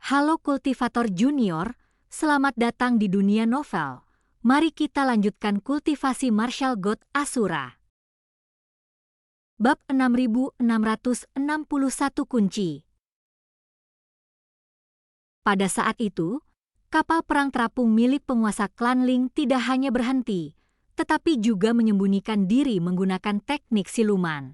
Halo kultivator junior, selamat datang di dunia novel. Mari kita lanjutkan kultivasi Martial God Asura. Bab 6661 Kunci. Pada saat itu, kapal perang terapung milik penguasa klan Ling tidak hanya berhenti, tetapi juga menyembunyikan diri menggunakan teknik siluman.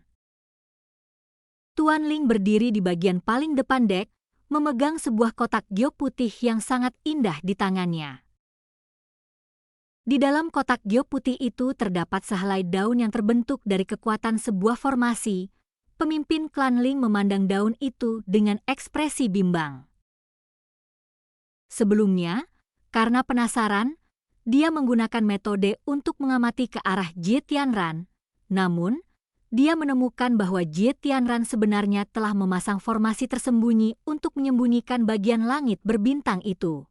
Tuan Ling berdiri di bagian paling depan dek, memegang sebuah kotak giok putih yang sangat indah di tangannya. Di dalam kotak giok putih itu terdapat sehelai daun yang terbentuk dari kekuatan sebuah formasi. Pemimpin klan Ling memandang daun itu dengan ekspresi bimbang. Sebelumnya, karena penasaran, dia menggunakan metode untuk mengamati ke arah Jie Tianran. Namun, dia menemukan bahwa Jie Tianran sebenarnya telah memasang formasi tersembunyi untuk menyembunyikan bagian langit berbintang itu.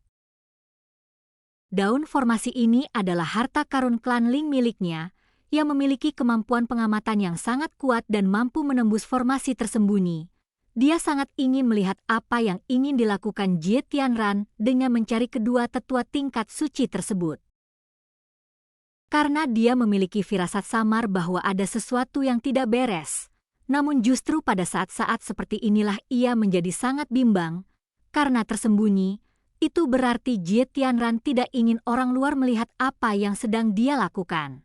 Daun formasi ini adalah harta karun klan Ling miliknya, yang memiliki kemampuan pengamatan yang sangat kuat dan mampu menembus formasi tersembunyi. Dia sangat ingin melihat apa yang ingin dilakukan Jie Tianran dengan mencari kedua tetua tingkat suci tersebut. Karena dia memiliki firasat samar bahwa ada sesuatu yang tidak beres. Namun justru pada saat-saat seperti inilah ia menjadi sangat bimbang. Karena tersembunyi, itu berarti Jie Tianran tidak ingin orang luar melihat apa yang sedang dia lakukan.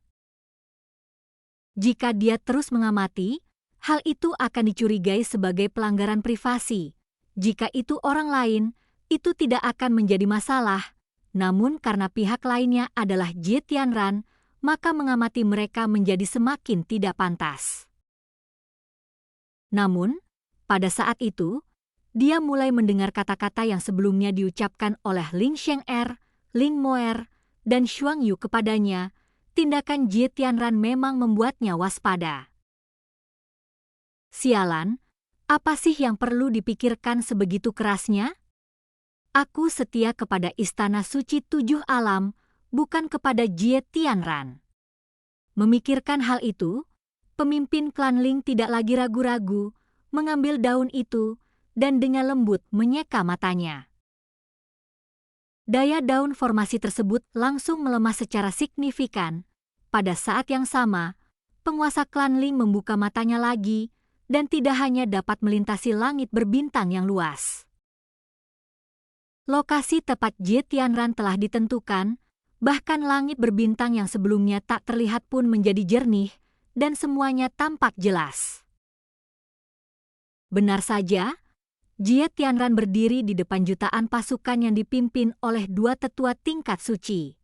Jika dia terus mengamati, hal itu akan dicurigai sebagai pelanggaran privasi. Jika itu orang lain, itu tidak akan menjadi masalah. Namun karena pihak lainnya adalah Jie Tianran, maka mengamati mereka menjadi semakin tidak pantas. Namun, pada saat itu, dia mulai mendengar kata-kata yang sebelumnya diucapkan oleh Ling Sheng'er, Ling Moer, dan Shuang Yu kepadanya. Tindakan Jie Tianran memang membuatnya waspada. Sialan, apa sih yang perlu dipikirkan sebegitu kerasnya? Aku setia kepada Istana Suci Tujuh Alam, bukan kepada Jie Tianran. Memikirkan hal itu, pemimpin klan Ling tidak lagi ragu-ragu, mengambil daun itu, dan dengan lembut menyeka matanya. Daya daun formasi tersebut langsung melemah secara signifikan. Pada saat yang sama, penguasa klan Ling membuka matanya lagi, dan tidak hanya dapat melintasi langit berbintang yang luas. Lokasi tepat Jie Tianran telah ditentukan, bahkan langit berbintang yang sebelumnya tak terlihat pun menjadi jernih, dan semuanya tampak jelas. Benar saja, Jie Tianran berdiri di depan jutaan pasukan yang dipimpin oleh dua tetua tingkat suci.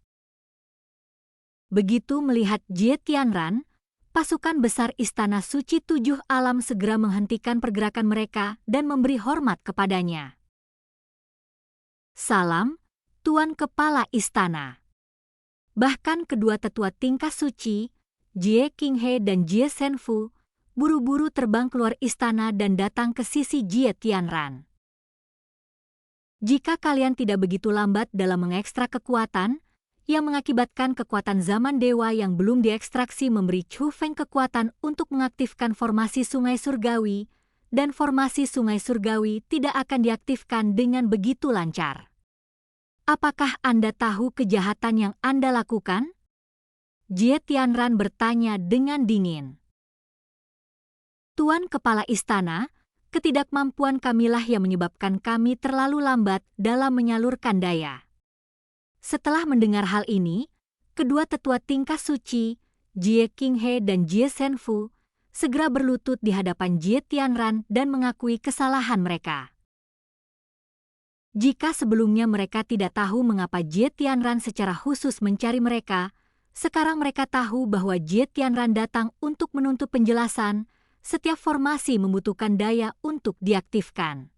Begitu melihat Jie Tianran, pasukan besar Istana Suci Tujuh Alam segera menghentikan pergerakan mereka dan memberi hormat kepadanya. Salam, Tuan Kepala Istana. Bahkan kedua tetua tingkat suci, Jie Qinghe dan Jie Senfu, buru-buru terbang keluar istana dan datang ke sisi Jie Tianran. Jika kalian tidak begitu lambat dalam mengekstrak kekuatan, yang mengakibatkan kekuatan zaman dewa yang belum diekstraksi memberi Chu Feng kekuatan untuk mengaktifkan formasi sungai surgawi, dan formasi sungai surgawi tidak akan diaktifkan dengan begitu lancar. Apakah Anda tahu kejahatan yang Anda lakukan? Jie Tianran bertanya dengan dingin. Tuan Kepala Istana, ketidakmampuan kamilah yang menyebabkan kami terlalu lambat dalam menyalurkan daya. Setelah mendengar hal ini, kedua tetua tingkat suci, Jie Qinghe dan Jie Senfu, segera berlutut di hadapan Jie Tianran dan mengakui kesalahan mereka. Jika sebelumnya mereka tidak tahu mengapa Jie Tianran secara khusus mencari mereka, sekarang mereka tahu bahwa Jie Tianran datang untuk menuntut penjelasan. Setiap formasi membutuhkan daya untuk diaktifkan.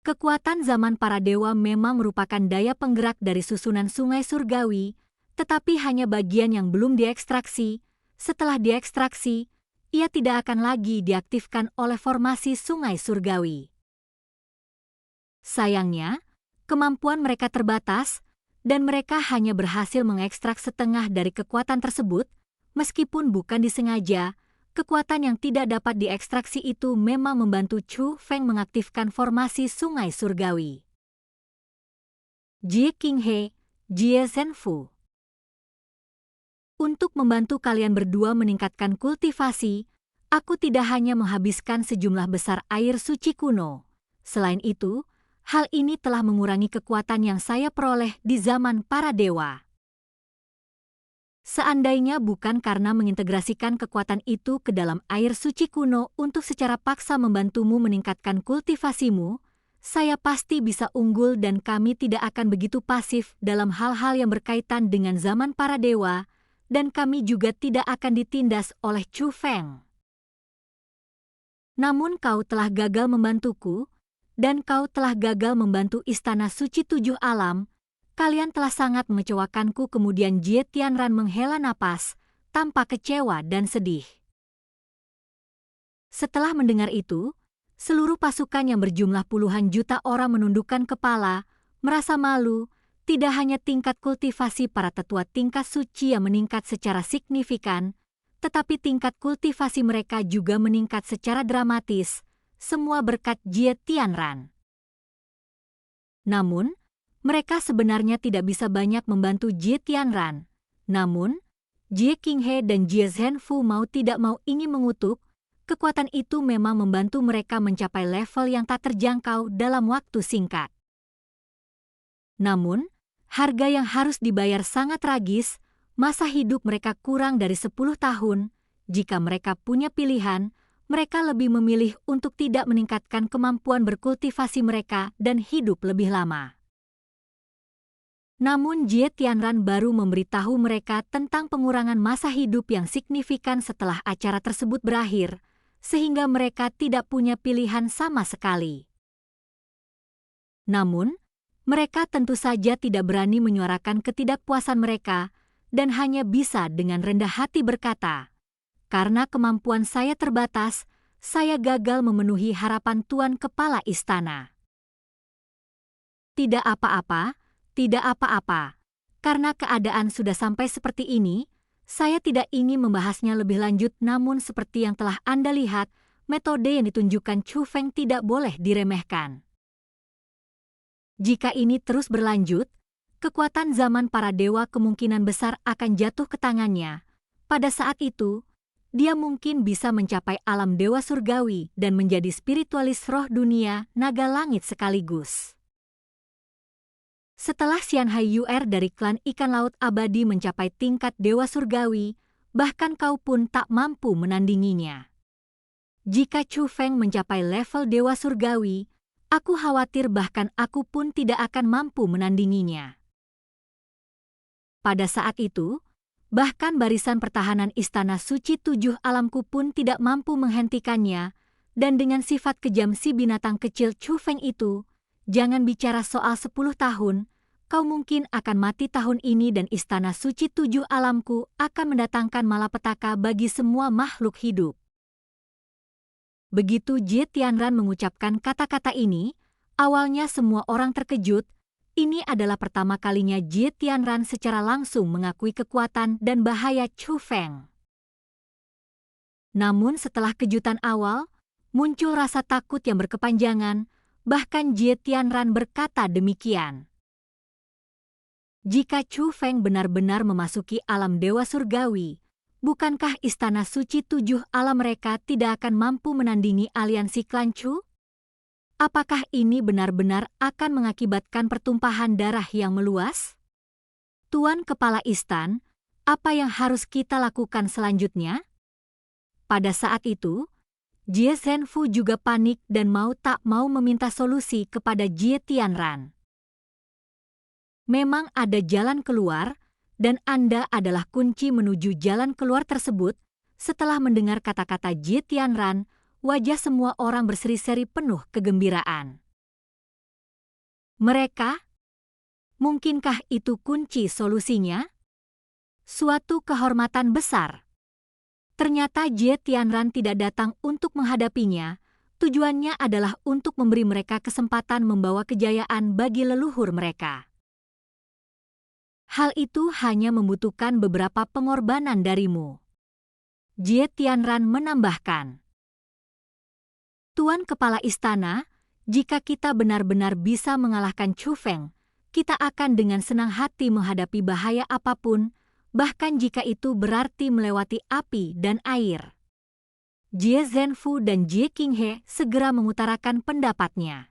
Kekuatan zaman para dewa memang merupakan daya penggerak dari susunan sungai surgawi, tetapi hanya bagian yang belum diekstraksi. Setelah diekstraksi, ia tidak akan lagi diaktifkan oleh formasi sungai surgawi. Sayangnya, kemampuan mereka terbatas, dan mereka hanya berhasil mengekstrak setengah dari kekuatan tersebut, meskipun bukan disengaja. kekuatan yang tidak dapat diekstraksi itu memang membantu Chu Feng mengaktifkan formasi sungai surgawi. Jie Qinghe, Jie Zhenfu. Untuk membantu kalian berdua meningkatkan kultivasi, aku tidak hanya menghabiskan sejumlah besar air suci kuno. Selain itu, hal ini telah mengurangi kekuatan yang saya peroleh di zaman para dewa. Seandainya bukan karena mengintegrasikan kekuatan itu ke dalam air suci kuno untuk secara paksa membantumu meningkatkan kultivasimu, saya pasti bisa unggul dan kami tidak akan begitu pasif dalam hal-hal yang berkaitan dengan zaman para dewa, dan kami juga tidak akan ditindas oleh Chu Feng. Namun kau telah gagal membantuku, dan kau telah gagal membantu Istana Suci Tujuh Alam. Kalian telah sangat mengecewakanku. Kemudian Jie Tianran menghela napas, tanpa kecewa dan sedih. Setelah mendengar itu, seluruh pasukan yang berjumlah puluhan juta orang menundukkan kepala, merasa malu. Tidak hanya tingkat kultivasi para tetua tingkat suci yang meningkat secara signifikan, tetapi tingkat kultivasi mereka juga meningkat secara dramatis, semua berkat Jie Tianran. Namun, mereka sebenarnya tidak bisa banyak membantu Jie Tianran. Namun, Jie Qinghe dan Jie Zhenfu mau tidak mau ingin mengutuk, kekuatan itu memang membantu mereka mencapai level yang tak terjangkau dalam waktu singkat. Namun, harga yang harus dibayar sangat tragis. Masa hidup mereka kurang dari 10 tahun. Jika mereka punya pilihan, mereka lebih memilih untuk tidak meningkatkan kemampuan berkultivasi mereka dan hidup lebih lama. Namun Jie Tianran baru memberitahu mereka tentang pengurangan masa hidup yang signifikan setelah acara tersebut berakhir, sehingga mereka tidak punya pilihan sama sekali. Namun, mereka tentu saja tidak berani menyuarakan ketidakpuasan mereka dan hanya bisa dengan rendah hati berkata, "Karena kemampuan saya terbatas, saya gagal memenuhi harapan Tuan Kepala Istana." Tidak apa-apa, tidak apa-apa. Karena keadaan sudah sampai seperti ini, saya tidak ingin membahasnya lebih lanjut, namun seperti yang telah Anda lihat, metode yang ditunjukkan Chu Feng tidak boleh diremehkan. Jika ini terus berlanjut, kekuatan zaman para dewa kemungkinan besar akan jatuh ke tangannya. Pada saat itu, dia mungkin bisa mencapai alam dewa surgawi dan menjadi spiritualis roh dunia naga langit sekaligus. Setelah Xian Hai Yuer dari klan ikan laut abadi mencapai tingkat dewa surgawi, bahkan kau pun tak mampu menandinginya. Jika Chu Feng mencapai level dewa surgawi, aku khawatir bahkan aku pun tidak akan mampu menandinginya. Pada saat itu, bahkan barisan pertahanan Istana Suci Tujuh Alamku pun tidak mampu menghentikannya, dan dengan sifat kejam si binatang kecil Chu Feng itu, jangan bicara soal 10 tahun, kau mungkin akan mati tahun ini dan Istana Suci Tujuh Alamku akan mendatangkan malapetaka bagi semua makhluk hidup. Begitu Jie Tianran mengucapkan kata-kata ini, awalnya semua orang terkejut. Ini adalah pertama kalinya Jie Tianran secara langsung mengakui kekuatan dan bahaya Chu Feng. Namun setelah kejutan awal, muncul rasa takut yang berkepanjangan, bahkan Jie Tianran berkata demikian. Jika Chu Feng benar-benar memasuki alam dewa surgawi, bukankah Istana Suci Tujuh Alam mereka tidak akan mampu menandingi aliansi klan Chu? Apakah ini benar-benar akan mengakibatkan pertumpahan darah yang meluas? Tuan Kepala Istan, apa yang harus kita lakukan selanjutnya? Pada saat itu, Jie Zhenfu juga panik dan mau tak mau meminta solusi kepada Jie Tianran. Memang ada jalan keluar, dan Anda adalah kunci menuju jalan keluar tersebut. Setelah mendengar kata-kata Jie Tianran, wajah semua orang berseri-seri penuh kegembiraan. Mereka? Mungkinkah itu kunci solusinya? Suatu kehormatan besar. Ternyata Jie Tianran tidak datang untuk menghadapinya. Tujuannya adalah untuk memberi mereka kesempatan membawa kejayaan bagi leluhur mereka. Hal itu hanya membutuhkan beberapa pengorbanan darimu. Jie Tianran menambahkan. Tuan Kepala Istana, jika kita benar-benar bisa mengalahkan Chu Feng, kita akan dengan senang hati menghadapi bahaya apapun, bahkan jika itu berarti melewati api dan air. Jie Zhenfu dan Jie Qinghe segera mengutarakan pendapatnya.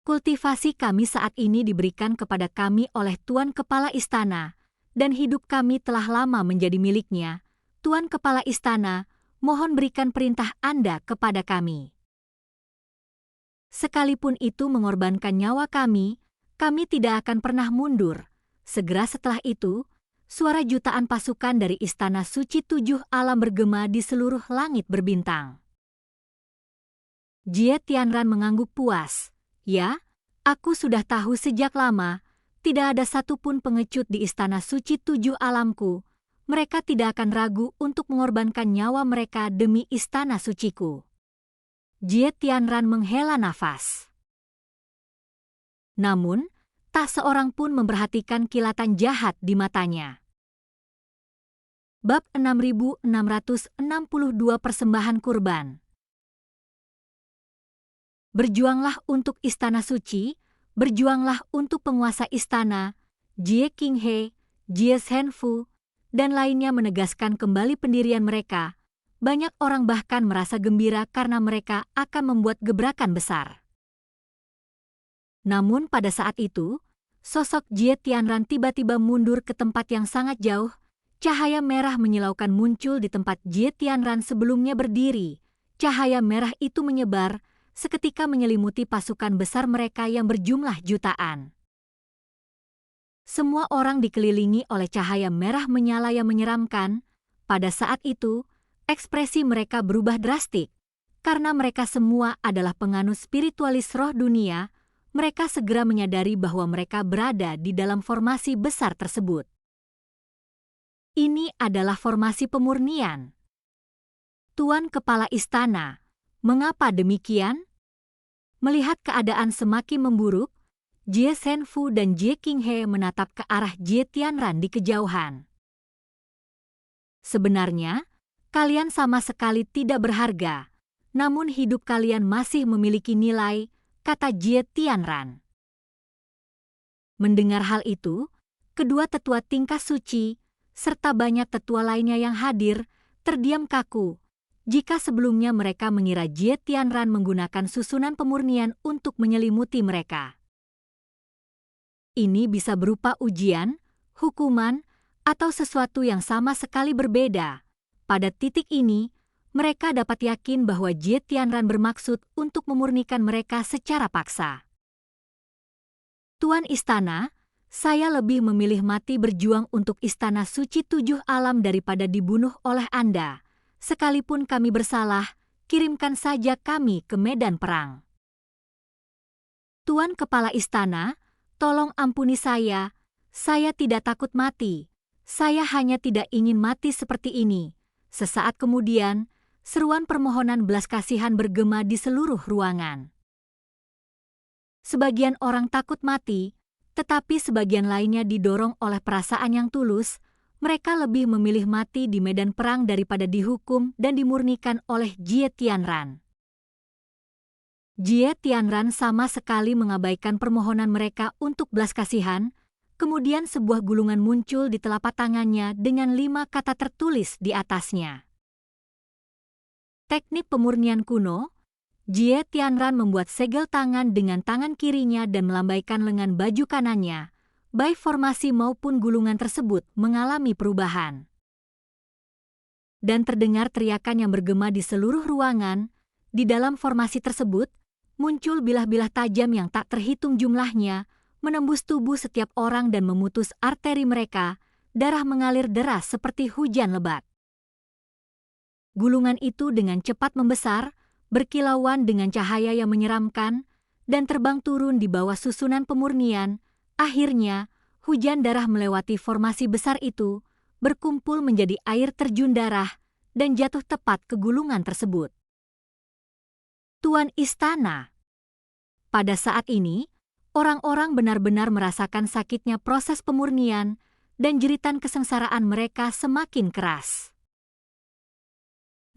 Kultivasi kami saat ini diberikan kepada kami oleh Tuan Kepala Istana, dan hidup kami telah lama menjadi miliknya. Tuan Kepala Istana, mohon berikan perintah Anda kepada kami. Sekalipun itu mengorbankan nyawa kami tidak akan pernah mundur. Segera setelah itu, suara jutaan pasukan dari Istana Suci Tujuh Alam bergema di seluruh langit berbintang. Jie Tianran mengangguk puas. Ya, aku sudah tahu sejak lama, tidak ada satupun pengecut di Istana Suci Tujuh Alamku. Mereka tidak akan ragu untuk mengorbankan nyawa mereka demi Istana Suciku. Jie Tianran menghela nafas. Namun, tak seorang pun memperhatikan kilatan jahat di matanya. Bab 6662 Persembahan Kurban. Berjuanglah untuk Istana Suci, berjuanglah untuk penguasa istana. Jie Qinghe, Jie Zhenfu, dan lainnya menegaskan kembali pendirian mereka. Banyak orang bahkan merasa gembira karena mereka akan membuat gebrakan besar. Namun pada saat itu, sosok Jie Tianran tiba-tiba mundur ke tempat yang sangat jauh. Cahaya merah menyilaukan muncul di tempat Jie Tianran sebelumnya berdiri. Cahaya merah itu menyebar, seketika menyelimuti pasukan besar mereka yang berjumlah jutaan. Semua orang dikelilingi oleh cahaya merah menyala yang menyeramkan. Pada saat itu, ekspresi mereka berubah drastik. Karena mereka semua adalah penganut spiritualis roh dunia, mereka segera menyadari bahwa mereka berada di dalam formasi besar tersebut. Ini adalah formasi pemurnian. Tuan Kepala Istana, mengapa demikian? Melihat keadaan semakin memburuk, Jie Zhenfu dan Jie Qinghe menatap ke arah Jie Tianran di kejauhan. Sebenarnya, kalian sama sekali tidak berharga, namun hidup kalian masih memiliki nilai, kata Jie Tianran. Mendengar hal itu, kedua tetua tingkat suci, serta banyak tetua lainnya yang hadir, terdiam kaku. Jika sebelumnya mereka mengira Jie Tianran menggunakan susunan pemurnian untuk menyelimuti mereka. Ini bisa berupa ujian, hukuman, atau sesuatu yang sama sekali berbeda. Pada titik ini, mereka dapat yakin bahwa Jie Tianran bermaksud untuk memurnikan mereka secara paksa. Tuan Istana, saya lebih memilih mati berjuang untuk Istana Suci Tujuh Alam daripada dibunuh oleh Anda. Sekalipun kami bersalah, kirimkan saja kami ke medan perang. Tuan Kepala Istana, tolong ampuni saya tidak takut mati. Saya hanya tidak ingin mati seperti ini. Sesaat kemudian, seruan permohonan belas kasihan bergema di seluruh ruangan. Sebagian orang takut mati, tetapi sebagian lainnya didorong oleh perasaan yang tulus. Mereka lebih memilih mati di medan perang daripada dihukum dan dimurnikan oleh Jie Tianran. Jie Tianran sama sekali mengabaikan permohonan mereka untuk belas kasihan. Kemudian sebuah gulungan muncul di telapak tangannya dengan 5 kata tertulis di atasnya. Teknik pemurnian kuno, Jie Tianran membuat segel tangan dengan tangan kirinya dan melambaikan lengan baju kanannya. Baik formasi maupun gulungan tersebut mengalami perubahan. Dan terdengar teriakan yang bergema di seluruh ruangan. Di dalam formasi tersebut, muncul bilah-bilah tajam yang tak terhitung jumlahnya, menembus tubuh setiap orang dan memutus arteri mereka. Darah mengalir deras seperti hujan lebat. Gulungan itu dengan cepat membesar, berkilauan dengan cahaya yang menyeramkan, dan terbang turun di bawah susunan pemurnian. Akhirnya, hujan darah melewati formasi besar itu, berkumpul menjadi air terjun darah, dan jatuh tepat ke gulungan tersebut. Tuan Istana. Pada saat ini, orang-orang benar-benar merasakan sakitnya proses pemurnian, dan jeritan kesengsaraan mereka semakin keras.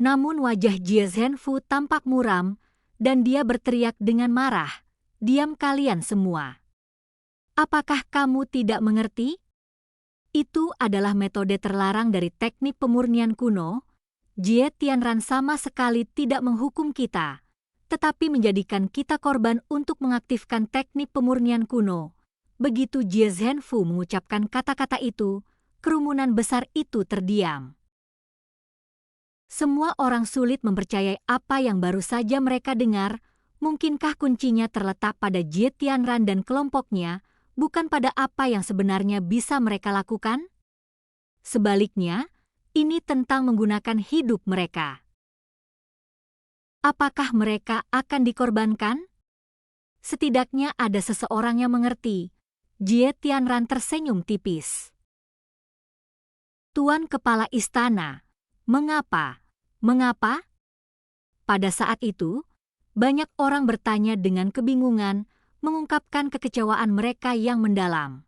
Namun wajah Jie Zhenfu tampak muram, dan dia berteriak dengan marah, "Diam kalian semua! Apakah kamu tidak mengerti? Itu adalah metode terlarang dari teknik pemurnian kuno. Jie Tianran sama sekali tidak menghukum kita, tetapi menjadikan kita korban untuk mengaktifkan teknik pemurnian kuno." Begitu Jie Zhenfu mengucapkan kata-kata itu, kerumunan besar itu terdiam. Semua orang sulit mempercayai apa yang baru saja mereka dengar. Mungkinkah kuncinya terletak pada Jie Tianran dan kelompoknya, bukan pada apa yang sebenarnya bisa mereka lakukan? Sebaliknya, ini tentang menggunakan hidup mereka. Apakah mereka akan dikorbankan? Setidaknya ada seseorang yang mengerti. Jie Tianran tersenyum tipis. Tuan Kepala Istana, mengapa? Mengapa? Pada saat itu, banyak orang bertanya dengan kebingungan, mengungkapkan kekecewaan mereka yang mendalam.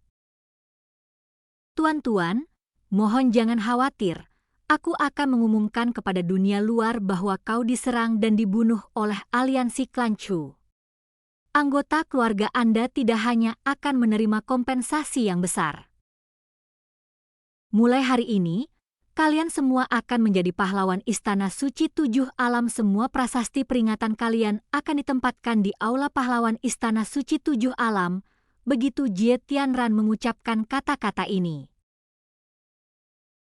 "Tuan-tuan, mohon jangan khawatir. Aku akan mengumumkan kepada dunia luar bahwa kau diserang dan dibunuh oleh aliansi klan Chu. Anggota keluarga Anda tidak hanya akan menerima kompensasi yang besar. Mulai hari ini, kalian semua akan menjadi pahlawan Istana Suci Tujuh Alam. Semua prasasti peringatan kalian akan ditempatkan di Aula Pahlawan Istana Suci Tujuh Alam." Begitu Jie Tianran mengucapkan kata-kata ini.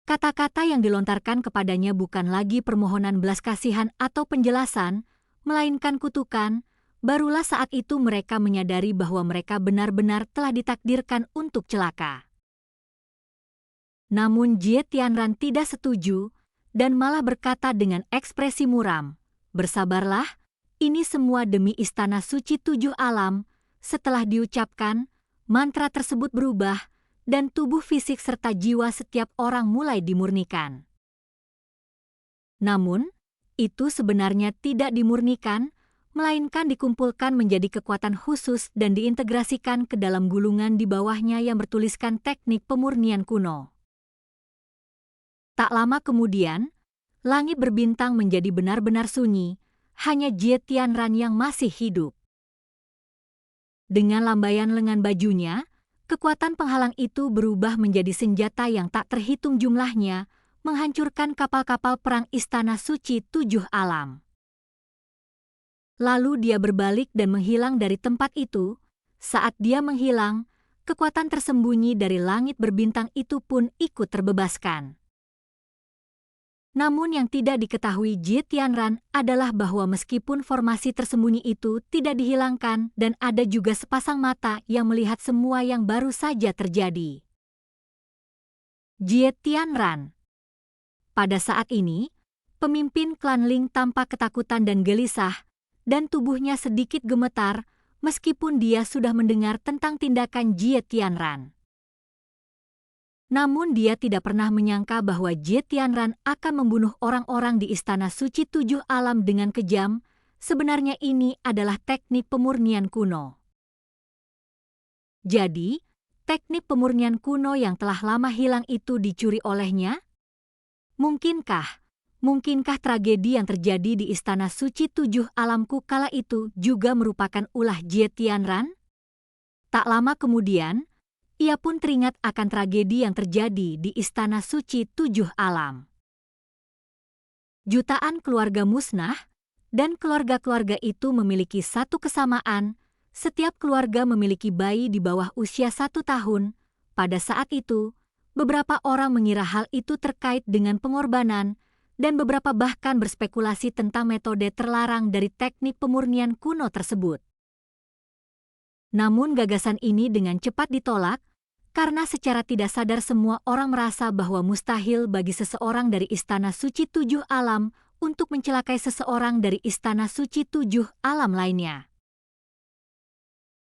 Kata-kata yang dilontarkan kepadanya bukan lagi permohonan belas kasihan atau penjelasan, melainkan kutukan. Barulah saat itu mereka menyadari bahwa mereka benar-benar telah ditakdirkan untuk celaka. Namun Jie Tianran tidak setuju dan malah berkata dengan ekspresi muram, "Bersabarlah, ini semua demi Istana Suci Tujuh Alam." Setelah diucapkan, mantra tersebut berubah dan tubuh fisik serta jiwa setiap orang mulai dimurnikan. Namun, itu sebenarnya tidak dimurnikan, melainkan dikumpulkan menjadi kekuatan khusus dan diintegrasikan ke dalam gulungan di bawahnya yang bertuliskan teknik pemurnian kuno. Tak lama kemudian, langit berbintang menjadi benar-benar sunyi, hanya Jie Tianran yang masih hidup. Dengan lambaian lengan bajunya, kekuatan penghalang itu berubah menjadi senjata yang tak terhitung jumlahnya, menghancurkan kapal-kapal perang Istana Suci Tujuh Alam. Lalu dia berbalik dan menghilang dari tempat itu. Saat dia menghilang, kekuatan tersembunyi dari langit berbintang itu pun ikut terbebaskan. Namun yang tidak diketahui Jie Tianran adalah bahwa meskipun formasi tersembunyi itu tidak dihilangkan dan ada juga sepasang mata yang melihat semua yang baru saja terjadi. Jie Tianran. Pada saat ini, pemimpin klan Ling tampak ketakutan dan gelisah, dan tubuhnya sedikit gemetar meskipun dia sudah mendengar tentang tindakan Jie Tianran. Namun dia tidak pernah menyangka bahwa Jie Tianran akan membunuh orang-orang di Istana Suci Tujuh Alam dengan kejam. Sebenarnya ini adalah teknik pemurnian kuno. Jadi, teknik pemurnian kuno yang telah lama hilang itu dicuri olehnya? Mungkinkah tragedi yang terjadi di Istana Suci Tujuh Alamku kala itu juga merupakan ulah Jie Tianran? Tak lama kemudian, ia pun teringat akan tragedi yang terjadi di Istana Suci Tujuh Alam. Jutaan keluarga musnah, dan keluarga-keluarga itu memiliki satu kesamaan. Setiap keluarga memiliki bayi di bawah usia 1 tahun. Pada saat itu, beberapa orang mengira hal itu terkait dengan pengorbanan, dan beberapa bahkan berspekulasi tentang metode terlarang dari teknik pemurnian kuno tersebut. Namun gagasan ini dengan cepat ditolak, karena secara tidak sadar semua orang merasa bahwa mustahil bagi seseorang dari Istana Suci Tujuh Alam untuk mencelakai seseorang dari Istana Suci Tujuh Alam lainnya.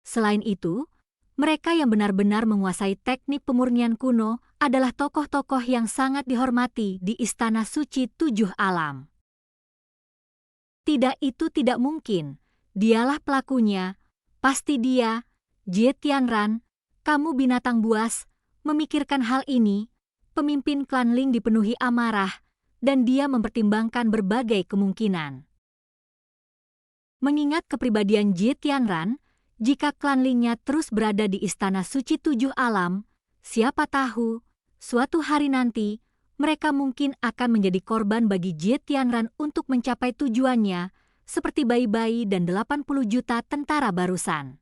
Selain itu, mereka yang benar-benar menguasai teknik pemurnian kuno adalah tokoh-tokoh yang sangat dihormati di Istana Suci Tujuh Alam. Tidak, itu tidak mungkin. Dialah pelakunya. Pasti dia, Jie Tianran. Kamu binatang buas. Memikirkan hal ini, pemimpin klan Ling dipenuhi amarah, dan dia mempertimbangkan berbagai kemungkinan. Mengingat kepribadian Ji Tianran, jika klan Ling-nya terus berada di Istana Suci Tujuh Alam, siapa tahu, suatu hari nanti, mereka mungkin akan menjadi korban bagi Ji Tianran untuk mencapai tujuannya, seperti bayi-bayi dan 80 juta tentara barusan.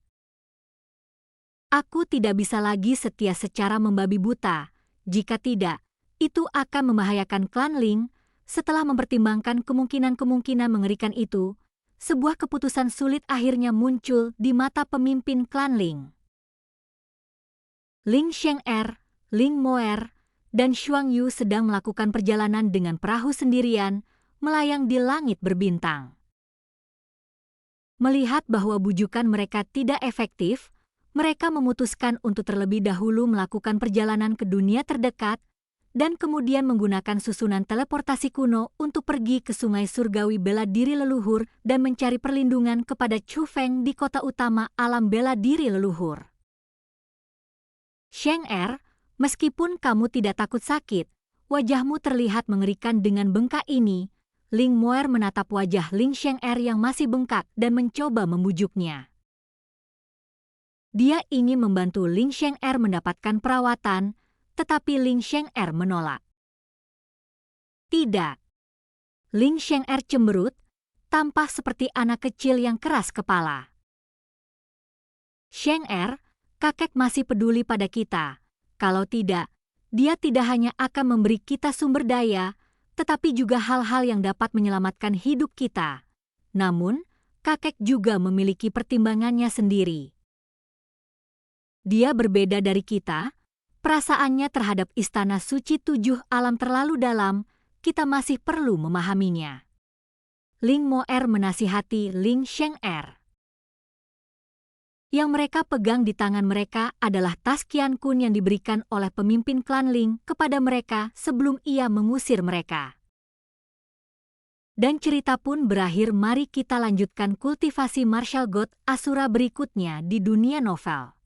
Aku tidak bisa lagi setia secara membabi buta. Jika tidak, itu akan membahayakan klan Ling. Setelah mempertimbangkan kemungkinan-kemungkinan mengerikan itu, sebuah keputusan sulit akhirnya muncul di mata pemimpin klan Ling. Ling Sheng'er, Ling Moer, dan Xuang Yu sedang melakukan perjalanan dengan perahu sendirian, melayang di langit berbintang. Melihat bahwa bujukan mereka tidak efektif, mereka memutuskan untuk terlebih dahulu melakukan perjalanan ke dunia terdekat dan kemudian menggunakan susunan teleportasi kuno untuk pergi ke Sungai Surgawi Bela Diri Leluhur dan mencari perlindungan kepada Chu Feng di kota utama alam bela diri leluhur. Sheng'er, meskipun kamu tidak takut sakit, wajahmu terlihat mengerikan dengan bengkak ini. Ling Moer menatap wajah Ling Sheng'er yang masih bengkak dan mencoba membujuknya. Dia ingin membantu Ling Sheng'er mendapatkan perawatan, tetapi Ling Sheng'er menolak. Tidak. Ling Sheng'er cemberut, tampak seperti anak kecil yang keras kepala. Sheng'er, kakek masih peduli pada kita. Kalau tidak, dia tidak hanya akan memberi kita sumber daya, tetapi juga hal-hal yang dapat menyelamatkan hidup kita. Namun, kakek juga memiliki pertimbangannya sendiri. Dia berbeda dari kita. Perasaannya terhadap Istana Suci Tujuh Alam terlalu dalam, kita masih perlu memahaminya. Ling Moer menasihati Ling Sheng'er. Yang mereka pegang di tangan mereka adalah tas Qian Kun yang diberikan oleh pemimpin klan Ling kepada mereka sebelum ia mengusir mereka. Dan cerita pun berakhir. Mari kita lanjutkan kultivasi martial god Asura berikutnya di dunia novel.